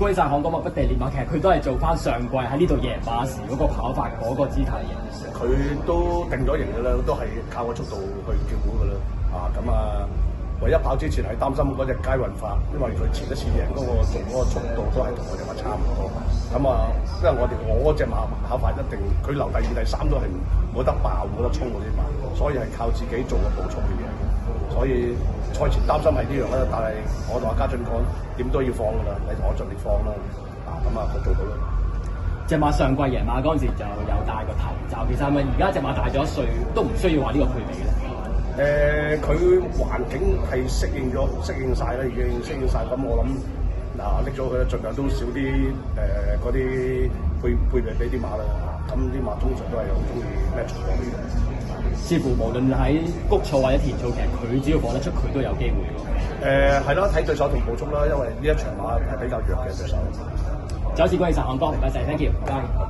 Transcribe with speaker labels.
Speaker 1: 歸晒漢江麥不地練馬，其實佢都係做翻上季喺呢度贏馬時嗰個跑法嗰個姿態嘅。
Speaker 2: 佢都定咗型㗎啦，都係靠個速度去叫股㗎啦。咁唯一跑之前係擔心嗰隻佳運發，因為佢前一次贏嗰個做嗰個速度都係同我隻馬差唔多。因為我隻馬跑法一定，佢留第二、第三都係冇得爆、冇得衝嗰啲馬，所以係靠自己做個步速嘅嘢。所以賽前擔心係呢樣啦，但係我同阿家俊講點都要放㗎啦，你同我盡力放啦。佢做到啦。
Speaker 1: 隻馬上季贏馬嗰陣時就有戴個頭罩，其實係咪而家隻馬大咗1歲都唔需要話呢個配備咧？
Speaker 2: 佢環境係適應晒啦，已經適應晒。咁我諗拎咗佢，盡量都少啲嗰啲配備俾啲馬啦。咁啲馬通常都係好中意 match 嗰啲嘅。
Speaker 1: 似乎無論喺谷草或者田草，其實佢只要放得出，佢都有機會。
Speaker 2: 係啦，睇對手同步速啦，因為呢一場馬係比較弱嘅對手。
Speaker 1: 再一次恭喜晒漢江，唔該晒 ，thank you，拜拜。